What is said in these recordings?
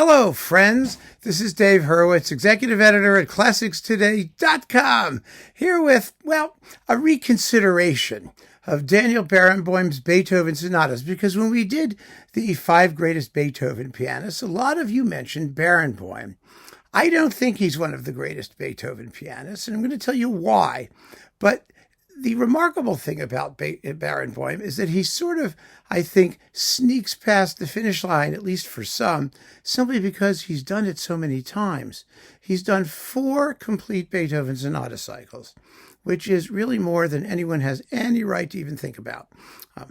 Hello, friends. This is Dave Hurwitz, executive editor at ClassicsToday.com, here with, a reconsideration of Daniel Barenboim's Beethoven Sonatas, because when we did the 5 greatest Beethoven pianists, a lot of you mentioned Barenboim. I don't think he's one of the greatest Beethoven pianists, and I'm going to tell you why. But the remarkable thing about Barenboim is that he sort of, I think, sneaks past the finish line, at least for some, simply because he's done it so many times. He's done 4 complete Beethoven sonata cycles, which is really more than anyone has any right to even think about,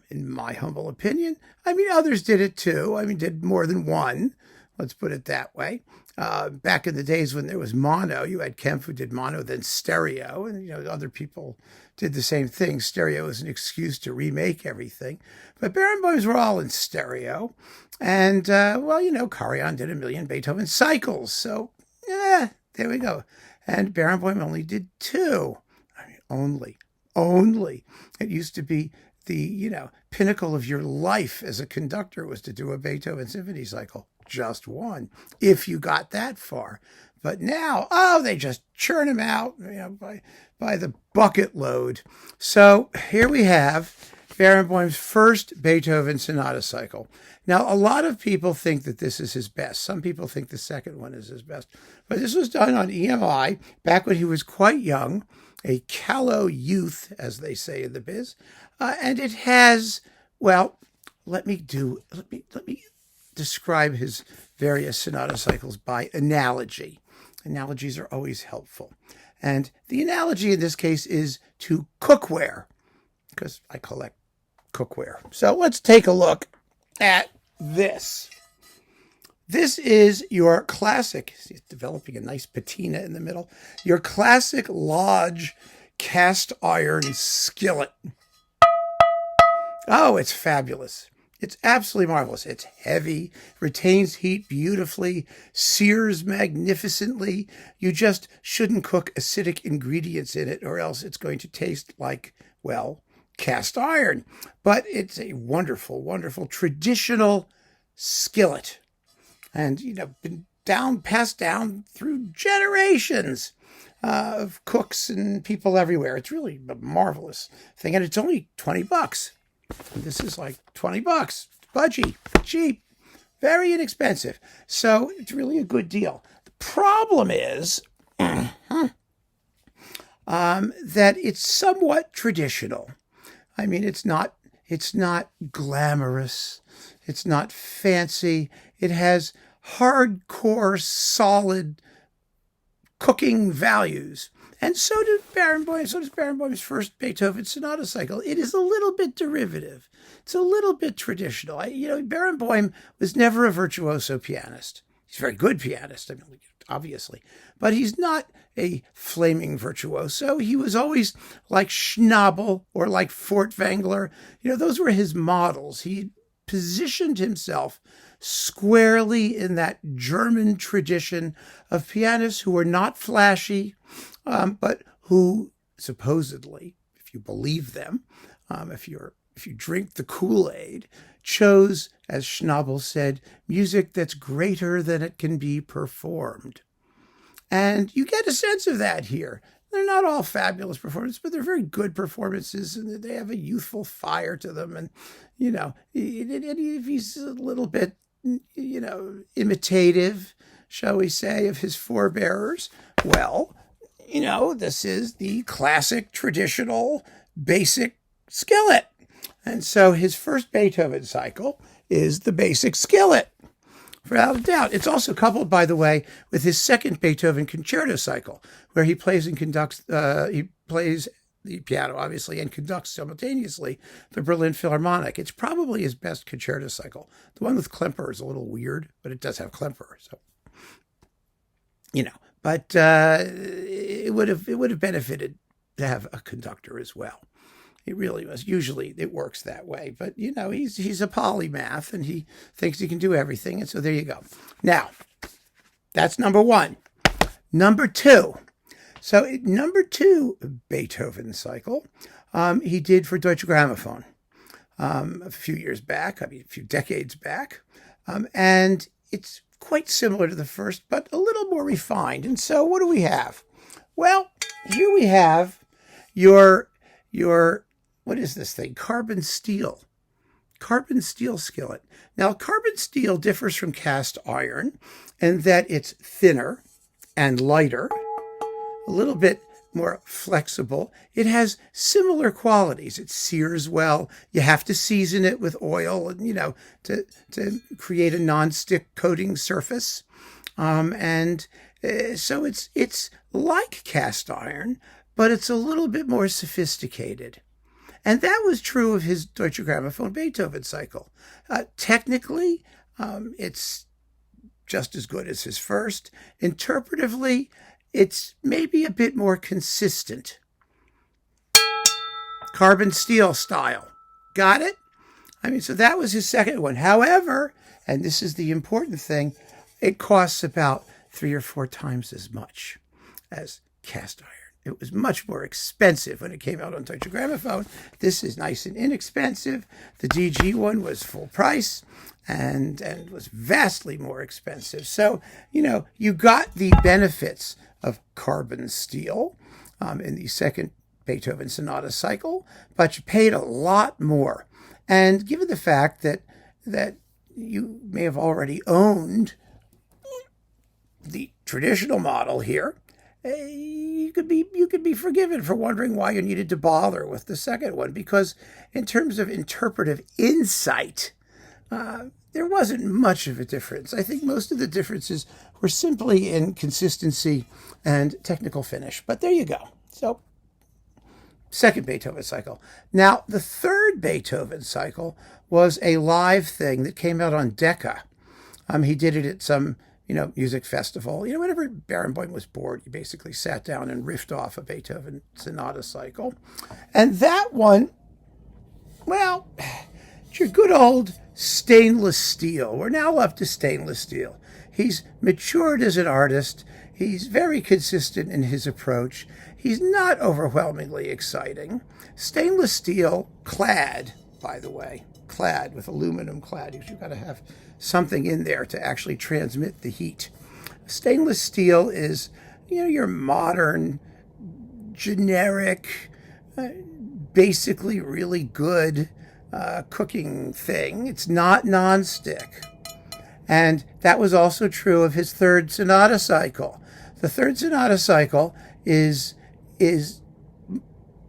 in my humble opinion. I mean, others did it too. Did more than one. Let's put it that way. Back in the days when there was mono, you had Kempf who did mono, then stereo, and other people did the same thing. Stereo was an excuse to remake everything. But Barenboim's were all in stereo. And, Karajan did 1 million Beethoven cycles. So, there we go. And Barenboim only did 2. Only. It used to be the, pinnacle of your life as a conductor was to do a Beethoven symphony cycle. Just 1, if you got that far. But now, they just churn them out by the bucket load. So here we have Barenboim's first Beethoven sonata cycle. Now, a lot of people think that this is his best. Some people think the second one is his best. But this was done on EMI back when he was quite young, a callow youth, as they say in the biz. And it has, let me describe his various sonata cycles by analogy. Analogies are always helpful. And the analogy in this case is to cookware, because I collect cookware. So let's take a look at this. This is your classic, he's developing a nice patina in the middle, your classic Lodge cast iron skillet. Oh, it's fabulous. It's absolutely marvelous. It's heavy, retains heat beautifully, sears magnificently. You just shouldn't cook acidic ingredients in it, or else it's going to taste like, cast iron. But it's a wonderful, wonderful traditional skillet. And, been passed down through generations of cooks and people everywhere. It's really a marvelous thing. And it's only $20. And this is like $20, budgie, cheap, very inexpensive. So it's really a good deal. The problem is that it's somewhat traditional. It's not glamorous. It's not fancy. It has hardcore, solid cooking values. And so does Barenboim's first Beethoven sonata cycle. It is a little bit derivative. It's a little bit traditional. Barenboim was never a virtuoso pianist. He's a very good pianist, obviously. But he's not a flaming virtuoso. He was always like Schnabel or like Furtwängler. Those were his models. He positioned himself squarely in that German tradition of pianists who were not flashy, but who supposedly, if you believe them, if you drink the Kool-Aid, chose, as Schnabel said, music that's greater than it can be performed. And you get a sense of that here. They're not all fabulous performances, but they're very good performances, and they have a youthful fire to them. And, if he's a little bit, imitative, shall we say, of his forebearers, this is the classic, traditional, basic skillet. And so his first Beethoven cycle is the basic skillet, without a doubt. It's also coupled, by the way, with his second Beethoven concerto cycle, where he plays and conducts, he plays the piano, obviously, and conducts simultaneously the Berlin Philharmonic. It's probably his best concerto cycle. The one with Klemper is a little weird, but it does have Klemper, so, But it would have benefited to have a conductor as well. It really was. Usually it works that way. But, he's a polymath, and he thinks he can do everything. And so there you go. Now, that's number 1. Number 2. So number 2 Beethoven cycle, he did for Deutsche Grammophon a few years back, a few decades back. And it's quite similar to the first, but a little more refined. And so what do we have? Well, here we have your what is this thing? Carbon steel skillet. Now, carbon steel differs from cast iron in that it's thinner and lighter, a little bit more flexible. It has similar qualities. It sears well. You have to season it with oil, and to create a non-stick coating surface. So it's like cast iron, but it's a little bit more sophisticated. And that was true of his Deutsche Grammophon Beethoven cycle. Technically, it's just as good as his first. Interpretively, it's maybe a bit more consistent. Carbon steel style. Got it? So that was his second one. However, and this is the important thing, it costs about 3 or 4 times as much as cast iron. It was much more expensive when it came out on Deutsche Grammophon. This is nice and inexpensive. The DG one was full price and was vastly more expensive. So, you got the benefits of carbon steel in the second Beethoven Sonata cycle, but you paid a lot more. And given the fact that you may have already owned the traditional model here, you could be forgiven for wondering why you needed to bother with the second one, because in terms of interpretive insight, there wasn't much of a difference. I think most of the differences were simply in consistency and technical finish. But there you go. So, second Beethoven cycle. Now, the third Beethoven cycle was a live thing that came out on Decca. He did it at some music festival. Whenever Barenboim was bored, he basically sat down and riffed off a Beethoven Sonata cycle. And that one, well, it's your good old stainless steel. We're now up to stainless steel. He's matured as an artist. He's very consistent in his approach. He's not overwhelmingly exciting. Stainless steel clad, by the way, clad with aluminum clad. You've got to have something in there to actually transmit the heat. Stainless steel is, your modern, generic, basically really good cooking thing. It's not nonstick. And that was also true of his third sonata cycle. The third sonata cycle is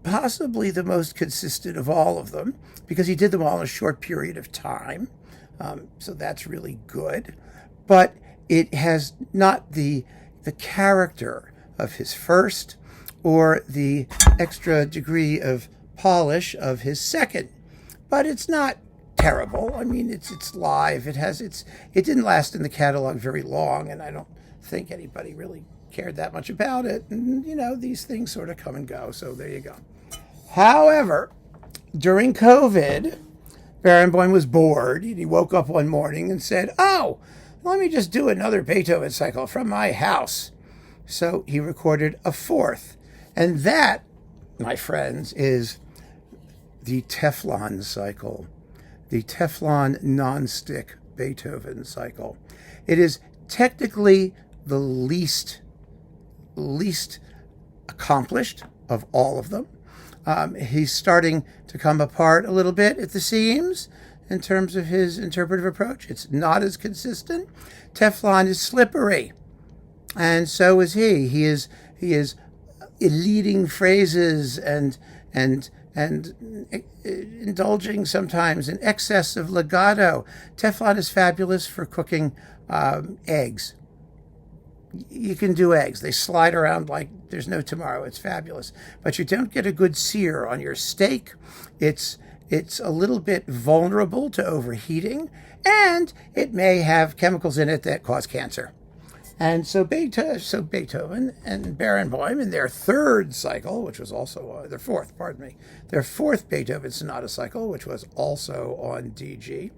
possibly the most consistent of all of them, because he did them all in a short period of time. So that's really good. But it has not the character of his first or the extra degree of polish of his second. But it's not terrible. It's live. It didn't last in the catalog very long, and I don't think anybody really cared that much about it. And, these things sort of come and go. So there you go. However, during COVID, Barenboim was bored. He woke up one morning and said, "Oh, let me just do another Beethoven cycle from my house." So he recorded a fourth. And that, my friends, is the Teflon cycle, the Teflon non-stick Beethoven cycle. It is technically the least accomplished of all of them. He's starting to come apart a little bit at the seams in terms of his interpretive approach. It's not as consistent. Teflon is slippery, and so is he. He is eliding phrases and indulging sometimes in excess of legato. Teflon is fabulous for cooking eggs. You can do eggs. They slide around like there's no tomorrow. It's fabulous. But you don't get a good sear on your steak. It's a little bit vulnerable to overheating, and it may have chemicals in it that cause cancer. And so Beethoven and Barenboim in their third cycle, which was also their fourth Beethoven Sonata cycle, which was also on DG,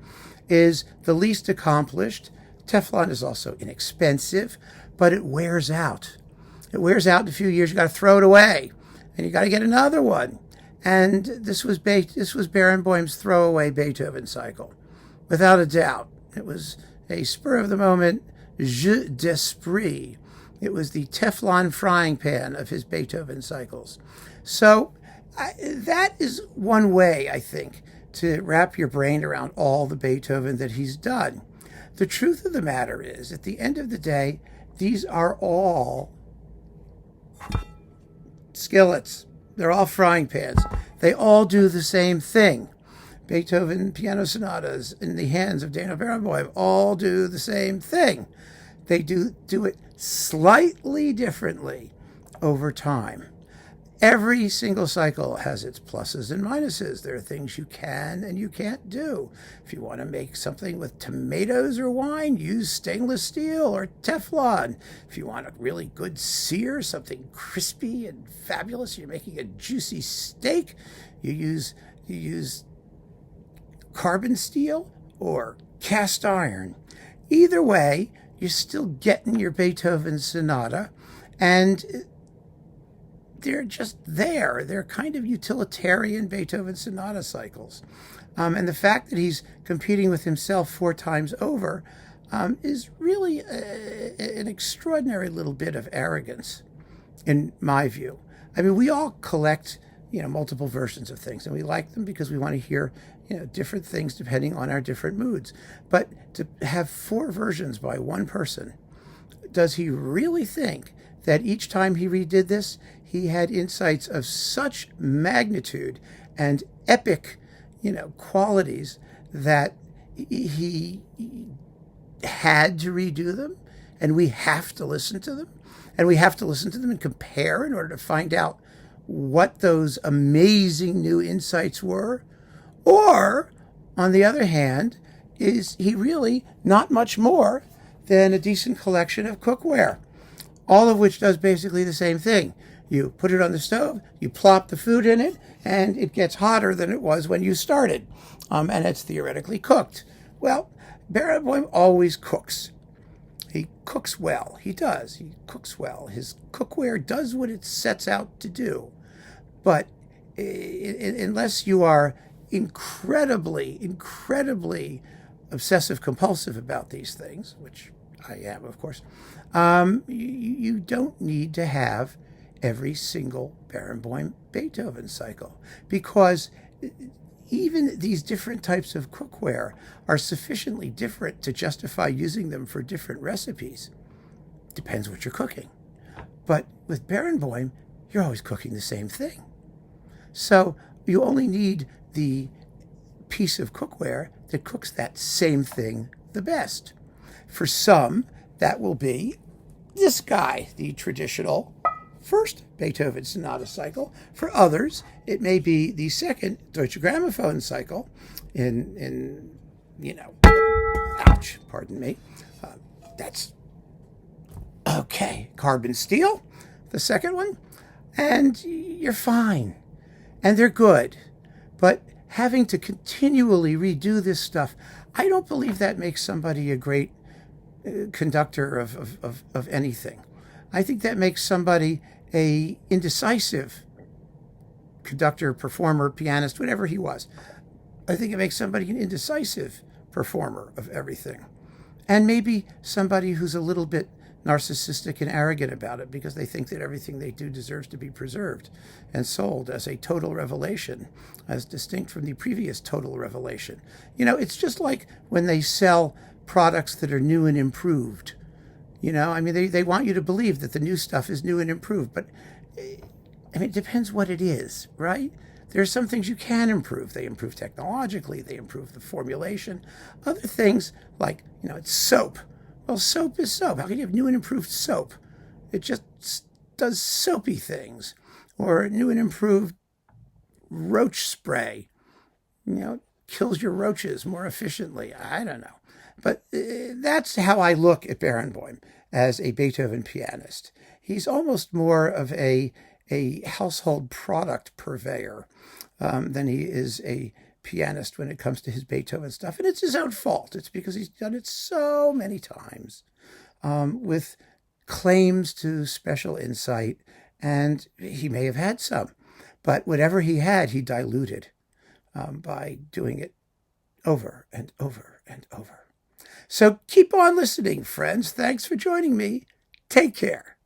is the least accomplished. Teflon is also inexpensive, but it wears out. It wears out in a few years. You got to throw it away, and you got to get another one. And this was Barenboim's throwaway Beethoven cycle, without a doubt. It was a spur of the moment jeu d'esprit. It was the Teflon frying pan of his Beethoven cycles. So that is one way, I think, to wrap your brain around all the Beethoven that he's done. The truth of the matter is, at the end of the day, these are all skillets. They're all frying pans. They all do the same thing. Beethoven piano sonatas in the hands of Daniel Barenboim all do the same thing. They do it slightly differently over time. Every single cycle has its pluses and minuses. There are things you can and you can't do. If you want to make something with tomatoes or wine, use stainless steel or Teflon. If you want a really good sear, something crispy and fabulous, you're making a juicy steak, you use carbon steel or cast iron. Either way, you're still getting your Beethoven sonata, and they're just there. They're kind of utilitarian Beethoven sonata cycles. And the fact that he's competing with himself 4 times over is really an extraordinary little bit of arrogance, in my view. I mean, we all collect, multiple versions of things, and we like them because we want to hear, different things depending on our different moods. But to have 4 versions by one person, does he really think that each time he redid this, he had insights of such magnitude and epic, qualities that he had to redo them, and we have to listen to them, and we have to listen to them and compare in order to find out what those amazing new insights were? Or, on the other hand, is he really not much more than a decent collection of cookware, all of which does basically the same thing? You put it on the stove, you plop the food in it, and it gets hotter than it was when you started, and it's theoretically cooked. Well, Barenboim always cooks. He cooks well. He does. He cooks well. His cookware does what it sets out to do. But unless you are incredibly obsessive-compulsive about these things, which I am, of course, you don't need to have every single Barenboim Beethoven cycle, because even these different types of cookware are sufficiently different to justify using them for different recipes. Depends what you're cooking. But with Barenboim, you're always cooking the same thing. So you only need the piece of cookware that cooks that same thing the best. For some, that will be this guy, the traditional first Beethoven sonata cycle. For others, it may be the second Deutsche Grammophon cycle in ouch, pardon me. That's okay. Carbon steel, the second one, and you're fine. And they're good. But having to continually redo this stuff, I don't believe that makes somebody a great conductor of anything. I think that makes somebody a indecisive conductor, performer, pianist, whatever he was. I think it makes somebody an indecisive performer of everything. And maybe somebody who's a little bit narcissistic and arrogant about it because they think that everything they do deserves to be preserved and sold as a total revelation, as distinct from the previous total revelation. It's just like when they sell products that are new and improved. They want you to believe that the new stuff is new and improved, but it depends what it is, right? There are some things you can improve. They improve technologically, they improve the formulation. Other things, like, it's soap. Well, soap is soap. How can you have new and improved soap? It just does soapy things. Or new and improved roach spray. Kills your roaches more efficiently. I don't know. But that's how I look at Barenboim as a Beethoven pianist. He's almost more of a household product purveyor than he is a pianist when it comes to his Beethoven stuff. And it's his own fault. It's because he's done it so many times with claims to special insight, and he may have had some. But whatever he had, he diluted by doing it over and over and over. So keep on listening, friends. Thanks for joining me. Take care.